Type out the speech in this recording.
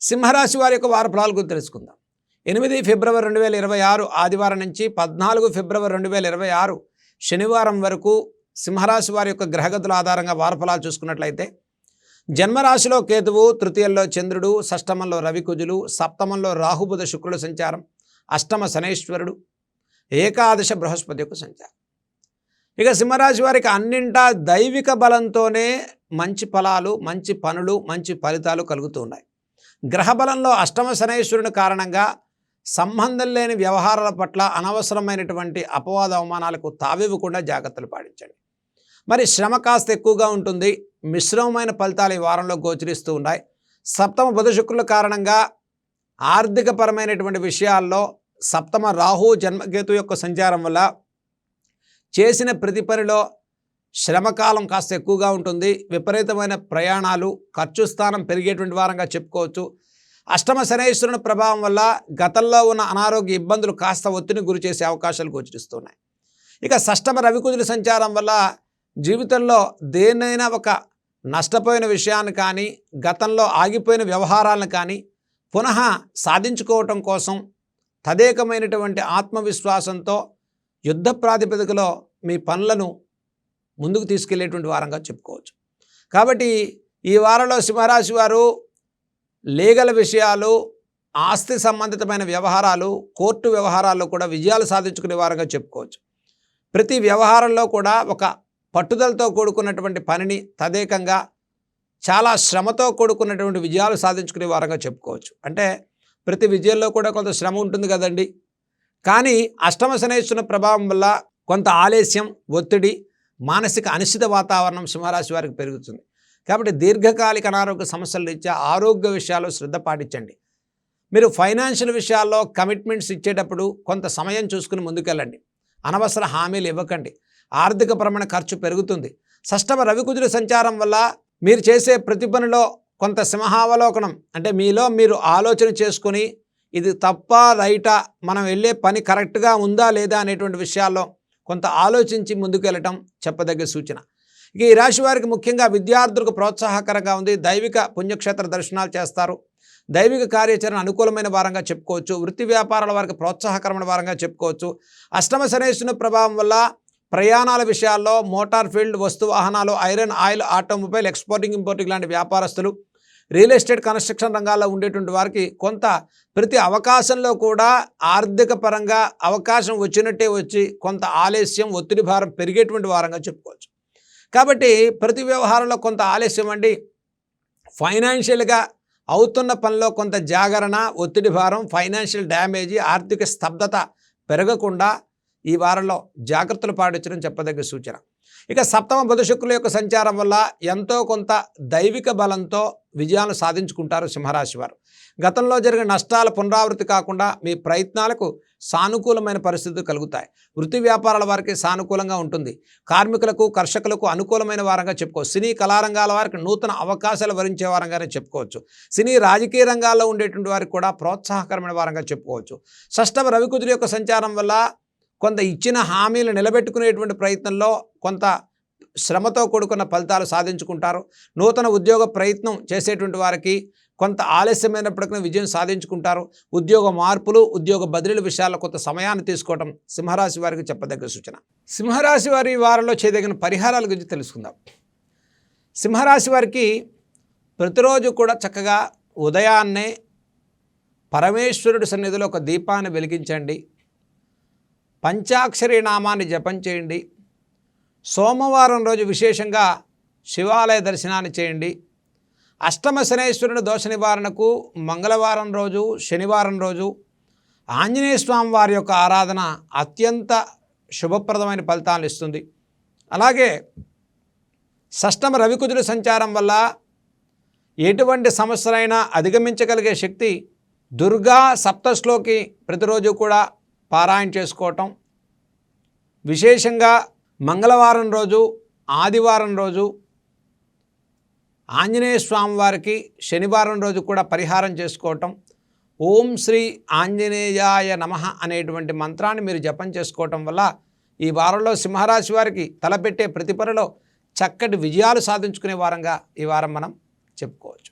సింహరాశి వారి యొక్క వార ఫలాల గురించి తెలుసుకుందాం. 8 ఫిబ్రవరి 2026 ఆదివారం నుంచి 14 ఫిబ్రవరి 2026 శనివారం వరకు సింహరాశి వారి యొక్క గ్రహగతుల ఆధారంగా వార ఫలాలు చూసుకున్నట్లయితే, జన్మరాశిలో కేతువు, తృతీయంలో చంద్రుడు, షష్టమంలో రవికుజులు, సప్తమంలో రాహుబుధ శుక్రుల సంచారం, అష్టమ శనైశ్వరుడు, ఏకాదశ బృహస్పతి యొక్క సంచారం. ఇక సింహరాశి వారికి అన్నింటా దైవిక బలంతోనే మంచి ఫలాలు, మంచి పనులు, మంచి ఫలితాలు కలుగుతూ ఉన్నాయి. గ్రహబలంలో అష్టమ శనైశ్వరుని కారణంగా సంబంధం లేని వ్యవహారాల పట్ల అనవసరమైనటువంటి అపవాద అవమానాలకు తావివ్వకుండా జాగ్రత్తలు పాటించండి. మరి శ్రమ కాస్త ఎక్కువగా ఉంటుంది. మిశ్రమమైన ఫలితాలు ఈ వారంలో గోచరిస్తూ ఉన్నాయి. సప్తమ బుధ శుక్రుల కారణంగా ఆర్థికపరమైనటువంటి విషయాల్లో సప్తమ రాహు జన్మకేతు యొక్క సంచారం వల్ల చేసిన ప్రతి పనిలో శ్రమకాలం కాస్త ఎక్కువగా ఉంటుంది. విపరీతమైన ప్రయాణాలు, ఖర్చు స్థానం పెరిగేటువంటి వారంగా చెప్పుకోవచ్చు. అష్టమ శనైశ్వరుని ప్రభావం వల్ల గతంలో ఉన్న అనారోగ్య ఇబ్బందులు కాస్త ఒత్తిడిని గురి చేసే అవకాశాలు గోచరిస్తున్నాయి. ఇక షష్టమ రవికుజుల సంచారం వల్ల జీవితంలో దేన్నైనా ఒక నష్టపోయిన విషయాన్ని కానీ, గతంలో ఆగిపోయిన వ్యవహారాలను కానీ పునః సాధించుకోవటం కోసం తదేకమైనటువంటి ఆత్మవిశ్వాసంతో యుద్ధ ప్రాతిపదికలో మీ పనులను ముందుకు తీసుకెళ్లేటువంటి వారంగా చెప్పుకోవచ్చు. కాబట్టి ఈ వారంలో సింహరాశి వారు లీగల్ విషయాలు, ఆస్తి సంబంధితమైన వ్యవహారాలు, కోర్టు వ్యవహారాల్లో కూడా విజయాలు సాధించుకునే వారంగా చెప్పుకోవచ్చు. ప్రతి వ్యవహారంలో కూడా ఒక పట్టుదలతో కూడుకున్నటువంటి పనిని తదేకంగా చాలా శ్రమతో కూడుకున్నటువంటి విజయాలు సాధించుకునే వారంగా చెప్పుకోవచ్చు. అంటే ప్రతి విజయంలో కూడా కొంత శ్రమ ఉంటుంది కదండి. కానీ అష్టమ శనైశ్వరుని ప్రభావం వల్ల కొంత ఆలస్యం, ఒత్తిడి, మానసిక అనిశ్చిత వాతావరణం సింహరాశి వారికి పెరుగుతుంది. కాబట్టి దీర్ఘకాలిక అనారోగ్య సమస్యల రీత్యా ఆరోగ్య విషయాల్లో శ్రద్ధ పాటించండి. మీరు ఫైనాన్షియల్ విషయాల్లో కమిట్మెంట్స్ ఇచ్చేటప్పుడు కొంత సమయం చూసుకుని ముందుకెళ్ళండి. అనవసర హామీలు ఇవ్వకండి. ఆర్థికపరమైన ఖర్చు పెరుగుతుంది. షష్టమ రవికుజుల సంచారం వల్ల మీరు చేసే ప్రతి పనిలో కొంత సింహావలోకనం, అంటే మీలో మీరు ఆలోచన చేసుకుని ఇది తప్పా రైటా, మనం వెళ్ళే పని కరెక్ట్గా ఉందా లేదా అనేటువంటి విషయాల్లో కొంత ఆలోచించి ముందుకెళ్ళటం చెప్పదగ్గ సూచన. ఇక ఈ రాశి వారికి ముఖ్యంగా విద్యార్థులకు ప్రోత్సాహకరంగా ఉంది. దైవిక పుణ్యక్షేత్ర దర్శనాలు చేస్తారు. దైవిక కార్యాచరణ అనుకూలమైన వారంగా చెప్పుకోవచ్చు. వృత్తి వ్యాపారాల వారికి ప్రోత్సాహకరమైన వారంగా చెప్పుకోవచ్చు. అష్టమ శనైశ్వరుని ప్రభావం వల్ల ప్రయాణాల విషయాల్లో మోటార్ ఫీల్డ్, వస్తు వాహనాలు, iron, oil, automobile, exporting, importing లాంటి వ్యాపారస్తులు, రియల్ ఎస్టేట్, కన్స్ట్రక్షన్ రంగాల్లో ఉండేటువంటి వారికి కొంత ప్రతి అవకాశంలో కూడా ఆర్థిక పరంగా అవకాశం వచ్చినట్టే వచ్చి కొంత ఆలస్యం, ఒత్తిడి భారం పెరిగేటువంటి వారంగా చెప్పుకోవచ్చు. కాబట్టి ప్రతి వ్యవహారంలో కొంత ఆలస్యం అండి. ఫైనాన్షియల్గా అవుతున్న పనిలో కొంత జాగరణ, ఒత్తిడి భారం, ఫైనాన్షియల్ డ్యామేజీ, ఆర్థిక స్తబ్దత పెరగకుండా ఈ వారంలో జాగ్రత్తలు పాటించడం చెప్పదగ్గ సూచన. ఇక సప్తమ బుధ శుక్రుల యొక్క సంచారం వల్ల ఎంతో కొంత దైవిక బలంతో విజయాలు సాధించుకుంటారు సింహరాశి వారు. గతంలో జరిగిన నష్టాల పునరావృతి కాకుండా మీ ప్రయత్నాలకు సానుకూలమైన పరిస్థితులు కలుగుతాయి. వృత్తి వ్యాపారాల వారికి సానుకూలంగా ఉంటుంది. కార్మికులకు, కర్షకులకు అనుకూలమైన వారంగా చెప్పుకోవచ్చు. సినీ కళారంగాల వారికి నూతన అవకాశాలు వరించే వారంగానే చెప్పుకోవచ్చు. సినీ రాజకీయ రంగాల్లో ఉండేటువంటి వారికి కూడా ప్రోత్సాహకరమైన వారంగా చెప్పుకోవచ్చు. షష్టమ రవికుజుల యొక్క సంచారం వల్ల కొంత ఇచ్చిన హామీలు నిలబెట్టుకునేటువంటి ప్రయత్నంలో కొంత శ్రమతో కూడుకున్న ఫలితాలు సాధించుకుంటారు. నూతన ఉద్యోగ ప్రయత్నం చేసేటువంటి వారికి కొంత ఆలస్యమైనప్పటికీ విజయం సాధించుకుంటారు. ఉద్యోగ మార్పులు, ఉద్యోగ బదిలీల విషయాల్లో కొంత సమయాన్ని తీసుకోవడం సింహరాశి వారికి చెప్పదగ్గ సూచన. సింహరాశి వారి వారంలో చేయదగిన పరిహారాల గురించి తెలుసుకుందాం. సింహరాశి వారికి ప్రతిరోజు కూడా చక్కగా ఉదయాన్నే పరమేశ్వరుడి సన్నిధిలో ఒక దీపాన్ని వెలిగించండి. పంచాక్షరి నామాన్ని జపం చేయండి. సోమవారం రోజు విశేషంగా శివాలయ దర్శనాన్ని చేయండి. అష్టమ శనైశ్వరుని దోష నివారణకు మంగళవారం రోజు, శనివారం రోజు ఆంజనేయ స్వామి వారి యొక్క ఆరాధన అత్యంత శుభప్రదమైన ఫలితాలను ఇస్తుంది. అలాగే షష్టమ రవికుజుల సంచారం వల్ల ఎటువంటి సమస్యలైనా అధిగమించగలిగే శక్తి దుర్గా సప్తశ్లోకి ప్రతిరోజు కూడా పారాయణ చేసుకోవటం, విశేషంగా మంగళవారం రోజు, ఆదివారం రోజు ఆంజనేయ స్వామి వారికి, శనివారం రోజు కూడా పరిహారం చేసుకోవటం, ఓం శ్రీ ఆంజనేయాయ నమః అనేటువంటి మంత్రాన్ని మీరు జపం చేసుకోవటం వల్ల ఈ వారంలో సింహరాశి వారికి తలపెట్టే ప్రతి పనిలో చక్కటి విజయాలు సాధించుకునే వారంగా ఈ వారం మనం చెప్పుకోవచ్చు.